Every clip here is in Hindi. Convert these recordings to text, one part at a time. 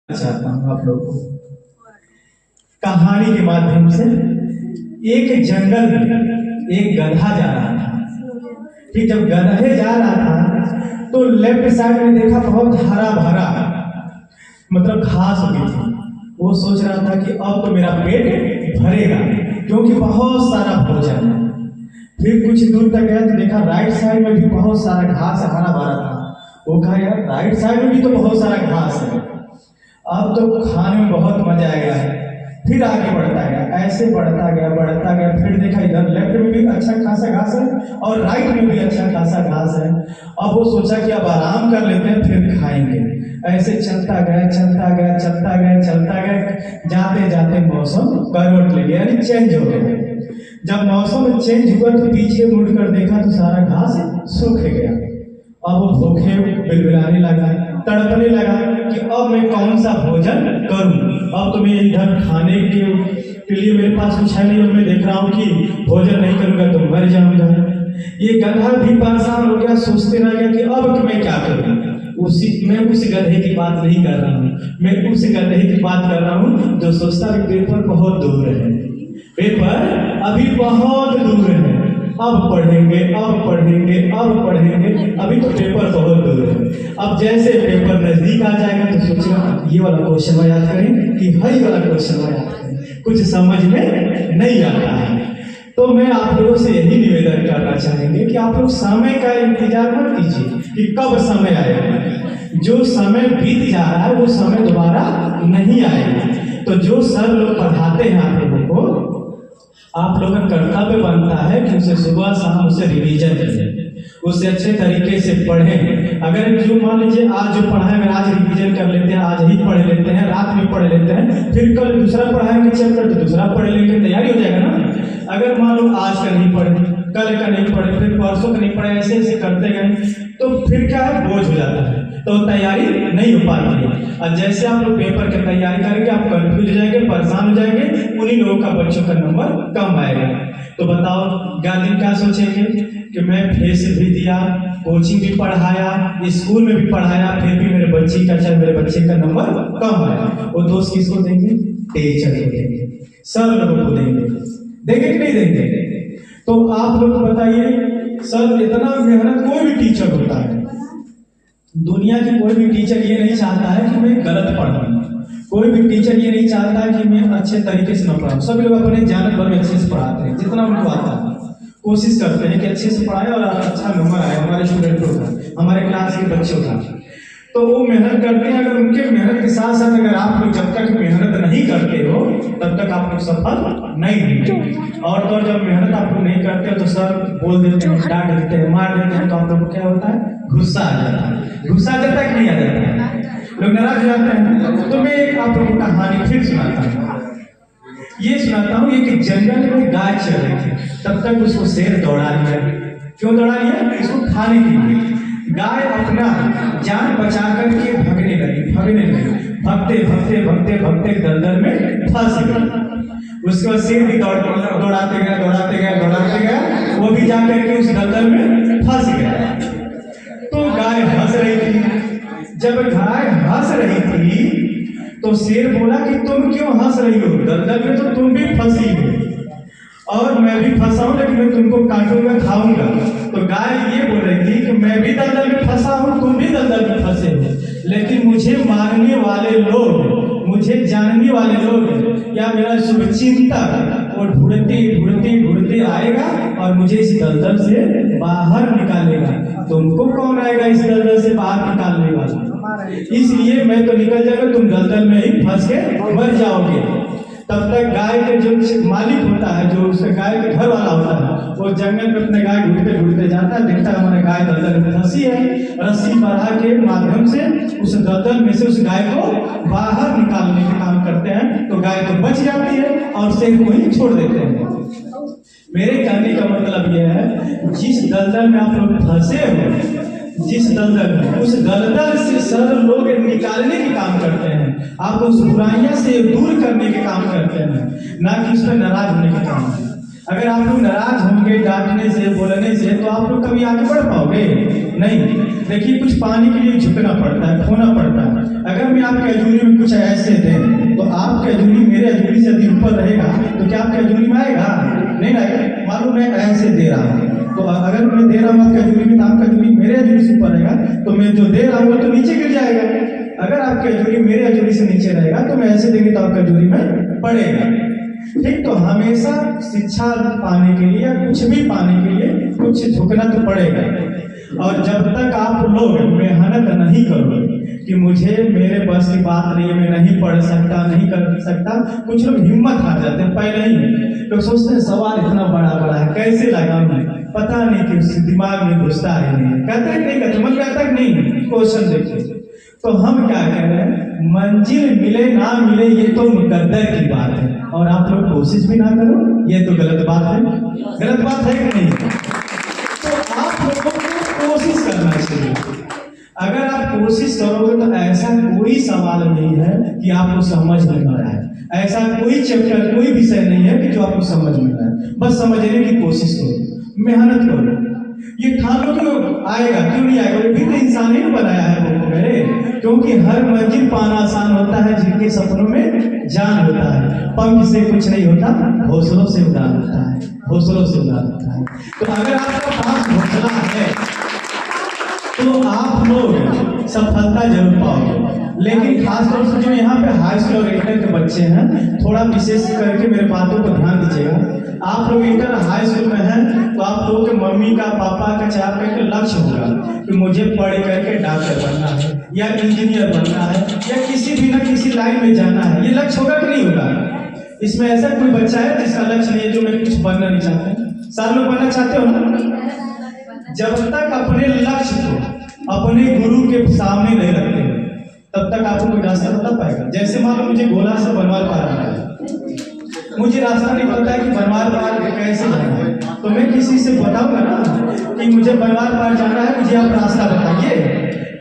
चाहता हूँ आप लोग को कहानी के माध्यम से। एक जंगल में एक गधा जा रहा था। कि जब गधे जा रहा था तो लेफ्ट साइड में देखा बहुत हरा भरा मतलब घास उगी थी। वो सोच रहा था कि अब तो मेरा पेट भरेगा क्योंकि बहुत सारा भोजन है। फिर कुछ दूर तक गया तो देखा राइट साइड में भी बहुत सारा घास हरा भरा था। वो कहा यार राइट साइड में भी तो बहुत सारा घास है, अब तो खाने में बहुत मजा आएगा। फिर आगे बढ़ता गया, ऐसे बढ़ता गया। फिर देखा इधर लेफ्ट में भी अच्छा खासा घास है और राइट में भी अच्छा खासा घास है। अब वो सोचा कि अब आराम कर लेते हैं फिर खाएंगे। ऐसे चलता गया। जाते जाते मौसम करवट ले गया, यानी चेंज हो गया। जब मौसम चेंज हुआ तो पीछे मुड़कर देखा तो सारा घास सूख गया। अब वो भूखे बिलबिलाने लगा, तड़पने लगा कि अब मैं कौन सा भोजन करूं। अब तो मैं इधर खाने के लिए मेरे पास कुछ है नहीं और मैं देख रहा हूं कि भोजन नहीं करूंगा तो मर जाऊंगा। ये गधा भी परेशान हो गया, सोचते रह गया कि अब मैं क्या करूं। मैं उस गधे की बात नहीं कर रहा हूं, मैं उस गधे की बात कर रहा हूं जो सोचता है पेपर बहुत दूर है, पेपर अभी बहुत दूर है, अब पढ़ेंगे, अभी तो पेपर बहुत दूर है। अब जैसे पेपर नजदीक आ जाएगा तो सोचेगा ये वाला क्वेश्चन याद करें कि हई वाला क्वेश्चन याद करें, कुछ समझ में नहीं आता है। तो मैं आप लोगों से यही निवेदन करना चाहेंगे कि आप लोग समय का इंतजार मत कीजिए कि कब समय आएगा। जो समय बीत जा रहा है वो समय दोबारा नहीं आएगा। तो जो सर लोग पढ़ाते हैं आप लोगों को, आप लोगों का कर्तव्य बनता है कि उसे सुबह शाम उसे रिवीजन करें, उसे अच्छे तरीके से पढ़ें। अगर जो मान लीजिए आज जो पढ़ाएंगे आज रिवीजन कर लेते हैं, आज ही पढ़ लेते हैं, रात में पढ़ लेते हैं, फिर कल दूसरा पढ़ाएंगे चैप्टर तो दूसरा पढ़ लेंगे, तैयारी हो जाएगा ना। अगर मान लो आज का नहीं पढ़े, कल का नहीं पढ़े, फिर परसों का नहीं पढ़े, ऐसे करते गए तो फिर क्या है, बोझ हो जाता है, तो तैयारी नहीं हो पाती है। और जैसे आप लोग पेपर की तैयारी करेंगे आप कंफ्यूज हो जाएंगे, परेशान हो जाएंगे, उन्हीं लोगों का बच्चों का नंबर कम आएगा। तो बताओ गार्जियन क्या सोचेंगे कि मैं फीस भी दिया, कोचिंग भी पढ़ाया, स्कूल में भी पढ़ाया, फिर भी मेरे बच्चे का नंबर कम आया। वो दोस्त किसको देंगे? टीचर को देंगे, सर लोगों को देंगे कि नहीं देंगे? तो आप लोग बताइए, सर इतना मेहनत कोई भी टीचर होता है, दुनिया की कोई भी टीचर ये नहीं चाहता है कि मैं गलत पढ़ाऊं, कोई भी टीचर ये नहीं चाहता है कि मैं अच्छे तरीके से न पढ़ाऊं। सब लोग अपने जानत भर में अच्छे से पढ़ाते हैं, जितना उनको आता है कोशिश करते हैं कि अच्छे से पढ़ाएं और अच्छा नंबर आए हमारे स्टूडेंटों का, हमारे क्लास के बच्चों का। तो वो मेहनत करते हैं। अगर उनके मेहनत के साथ साथ अगर आप लोग जब तक मेहनत नहीं करते हो तब तक आप लोग सफल नहीं होंगे। और तो जब मेहनत आप लोग नहीं करते तो सर बोल देते हैं, डांट देते हैं, मार देते हैं, तो आप लोग को क्या होता है? गुस्सा आ जाता है। गुस्सा आ जाता है कि नहीं आ जाता है? लोग नाराज हो जाते हैं। तो मैं एक आप लोगों को कहानी फिर सुनाता हूँ। ये सुनाता हूँ, एक जंगल में गाय चल रही थी, तब तक उसको शेर दौड़ा लिया। क्यों दौड़ा लिया? इसको खाने के लिए। गाय अपना जान बचा करके भागने लगी। भगते दलदल में फंस गई। उसके बाद शेर भी दौड़ाते गया, वो भी जाकर के उस दलदल में फंस गया। तो गाय हंस रही थी। जब गाय हंस रही थी तो शेर बोला कि तुम क्यों हंस रही हो? दलदल में तो तुम भी फंसी हो और मैं भी फंसा हूं, लेकिन मैं तुमको काटूंगा, खाऊंगा। तो गाय ये बोल रही थी कि मैं भी दलदल में फंसा हूं, तुम भी दलदल में फंसे हो, लेकिन मुझे मारने वाले लोग, मुझे जानने वाले लोग या मेरा शुभचिंतक वो ढूंढते आएगा और मुझे इस दलदल से बाहर निकालेगा। तुमको कौन आएगा इस दलदल से बाहर निकालने वाला? इसलिए मैं तो निकल जाऊंगा, तुम दलदल में ही फंस के मर जाओगे। तब तक गाय के जो मालिक होता है, जो उस गाय के घर वाला होता है, वो जंगल में अपने गाय ढूंढते जाता है, देखता है हमारे गाय दलदल में फंसी है, रस्सी बढ़ा के माध्यम से उस दलदल में से उस गाय को बाहर निकालने का काम करते हैं। तो गाय तो बच जाती है और शेर को ही छोड़ देते हैं। मेरे कहने का मतलब यह है, जिस दलदल में आप लोग फंसे हो, जिस दलदल में, उस दलदल से सर लोग निकालने के काम करते हैं, आप उस बुराइयां से दूर करने के काम करते हैं, ना कि उस पर नाराज होने के काम। अगर आप लोग नाराज होंगे डांटने से, बोलने से, तो आप लोग कभी आगे बढ़ पाओगे नहीं। देखिए, कुछ पाने के लिए झुकना पड़ता है, खोना पड़ता है। अगर मैं आपके अजूरी में कुछ ऐसे दे तो आपके अजूरी मेरे अजूरी से यदि ऊपर रहेगा तो क्या आपके अजूरी में आएगा? नहीं आएगा। मालूम मैं ऐसे दे रहा हूँ, तो अगर मैं दे रहा हूँ आपके अजूरी में, तो आपका अजूरी मेरे अजूरी से ऊपर रहेगा, तो मैं जो दे रहा हूँ वो तो नीचे गिर जाएगा। अगर आपके अजूरी मेरे अजूरी से नीचे रहेगा तो मैं ऐसे देंगे तो आपका अजूरी में पड़ेगा। ठीक, तो हमेशा शिक्षा पाने के लिए या कुछ भी पाने के लिए कुछ झुकना तो पड़ेगा। और जब तक आप लोग मेहनत नहीं करोगे कि मुझे मेरे बस की बात नहीं है, मैं नहीं पढ़ सकता, नहीं कर सकता, कुछ लोग हिम्मत हार जाते हैं पहले ही। लोग सोचते हैं सवाल इतना बड़ा बड़ा है, कैसे लगाऊं, पता नहीं कि दिमाग में घुसता है नहीं, कहते हैं नहीं कहते, मन कहता है नहीं, क्वेश्चन देखिए। तो हम क्या कह रहे हैं, मंजिल मिले ना मिले ये तो मुकद्दर की बात है, और आप लोग कोशिश भी ना करो ये तो गलत बात है। गलत बात है कि नहीं? तो आप लोगों को कोशिश करना चाहिए। अगर आप कोशिश करोगे तो ऐसा कोई सवाल नहीं है कि आपको समझ में न आए, ऐसा कोई चैप्टर, कोई विषय नहीं है कि जो आपको समझ में आए। बस समझने की कोशिश करो, मेहनत करो। ये ठान लो क्यों आएगा, क्यों नहीं आएगा, भी तो इंसान ही बनाया है वो मेरे। क्योंकि हर मंजिल पाना आसान होता है जिनके सपनों में जान होता है। पंख से कुछ नहीं होता, हौसलों से उड़ान होता है, हौसलों से उड़ान होता है। तो अगर आपका पास हौसला है तो आप लोग सफलता जरूर पाओगे। लेकिन खासतौर से जो यहाँ पे हाई स्कूल और इंटर के बच्चे हैं, थोड़ा विशेष करके मेरे बातों पर ध्यान दीजिएगा। आप लोग इंटर हाई स्कूल में हैं तो आप लोगों के मम्मी का, पापा का, चाहे आपका एक लक्ष्य होगा कि मुझे पढ़ करके डॉक्टर बनना है या इंजीनियर बनना है या किसी भी ना किसी लाइन में जाना है। ये लक्ष्य होगा कि नहीं होगा? इसमें ऐसा कोई बच्चा है जिसका लक्ष्य नहीं है, जो मैं कुछ बनना नहीं चाहता? सारे लोग बनना चाहते हो ना? जब तक अपने लक्ष्य को अपने गुरु के सामने नहीं रखते तब तक आपको कोई रास्ता बता पाएगा। जैसे मान लो मुझे गोला से बनवाल पार है, मुझे रास्ता नहीं पता है कि बनवाल पार कैसे जाना है, तो मैं किसी से बताऊंगा ना कि मुझे बनवाल पार जाना है, मुझे आप रास्ता बताइए।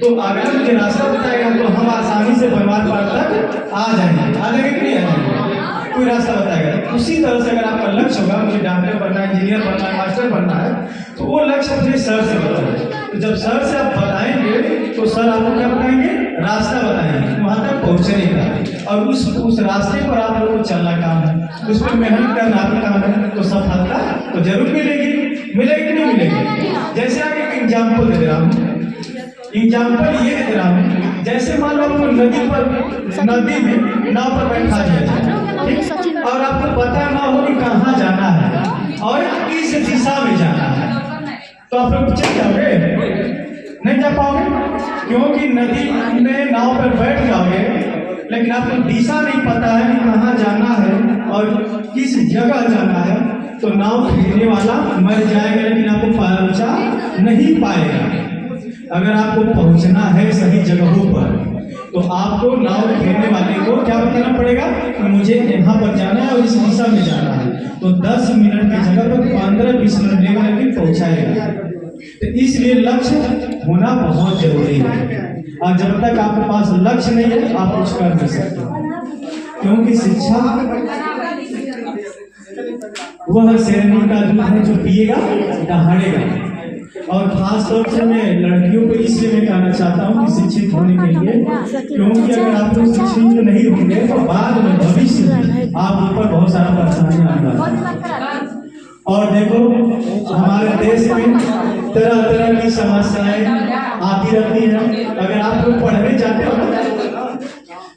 तो अगर मुझे रास्ता बताएगा तो हम आसानी से बनवाल पार तक आ जाएंगे। आ जाएंगे कि नहीं आ जाएंगे? कोई रास्ता बताएगा। उसी तरह से अगर आपका लक्ष्य होगा मुझे डॉक्टर बनना है, इंजीनियर बनना है, मास्टर बनना है, तो वो लक्ष्य अपने सर से बताएंगे। तो जब सर से आप बताएंगे तो सर आपको क्या बताएंगे? रास्ता बताएंगे वहां तक पहुंचने का। और उस रास्ते पर आप लोगों को चलना काम है, उस पर मेहनत करना आपका काम है। तो सफलता तो जरूर मिलेगी। मिलेगी कि नहीं मिलेगी? जैसे आप एक एग्जाम्पल दे रहा हूँ, एग्जाम्पल ये दे रहा हूँ, जैसे मान लो आपको नदी में नाव पर बैठा दिया और आपको पता ना हो कि कहाँ जाना है और किस दिशा में जाना है, तो आप लोग चल जाओगे? नहीं जा पाओगे, क्योंकि नदी में नाव पर बैठ जाओगे लेकिन आपको दिशा नहीं पता है कि कहाँ जाना है और किस जगह जाना है, तो नाव फेरने वाला मर जाएगा लेकिन आपको पहुंचा नहीं पाएगा। अगर आपको पहुंचना है सही जगहों पर तो आपको नाव फेरने वाले को क्या बताना पड़ेगा कि मुझे यहाँ पर जाना है और इस दिशा में जाना है। तो 10 मिनट की जगह पर 15-20 मिनट लेगा लेकिन पहुंचाएगा। तो इसलिए लक्ष्य होना बहुत जरूरी है। और जब तक आपके पास लक्ष्य नहीं है आप कुछ कर नहीं सकते, क्योंकि शिक्षा वह शेरनी का दूध है जो पिएगा दहाड़ेगा। और खास तौर से मैं लड़कियों को इसलिए मैं कहना चाहता हूँ कि शिक्षित होने के लिए, क्योंकि अगर आप लोग शिक्षित नहीं होंगे तो बाद में भविष्य में आप ऊपर बहुत सारा परेशानी आएगा। और देखो हमारे देश में तरह तरह की समस्याएं आती रहती हैं। अगर आप लोग पढ़ने जाते हो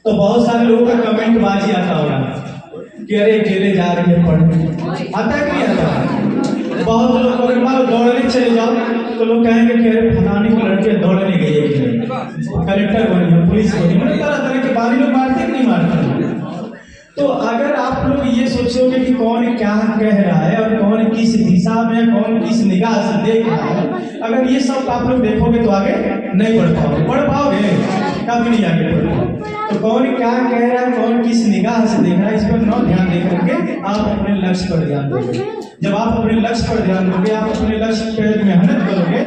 तो बहुत सारे लोगों का कमेंट बाजी आता होगा कि अरे अकेले जा रही है पढ़ने, आता है नहीं आता? बहुत लोग अगर मान लो दौड़ने चले जाओ तो लोग कहेंगे कि अरे फलानी की लड़की दौड़ने गई है, कलेक्टर बनी है, पुलिस बनी, मतलब तरह तरह के बारे में मारते कि नहीं मारते। तो अगर आप लोग ये सोचोगे कि कौन क्या कह रहा है और कौन किस दिशा में, कौन किस निगाह से देख रहा है, अगर ये सब आप लोग देखोगे तो आगे नहीं बढ़ पाओगे। बढ़ पाओगे? कभी नहीं आगे बढ़ पाओगे। तो कौन क्या कह रहा है, कौन किस निगाह से देख रहा है, इस पर न ध्यान दे करके आप अपने लक्ष्य पर ध्यान दोगे। जब आप अपने लक्ष्य पर ध्यान दोगे, आप अपने लक्ष्य पर मेहनत करोगे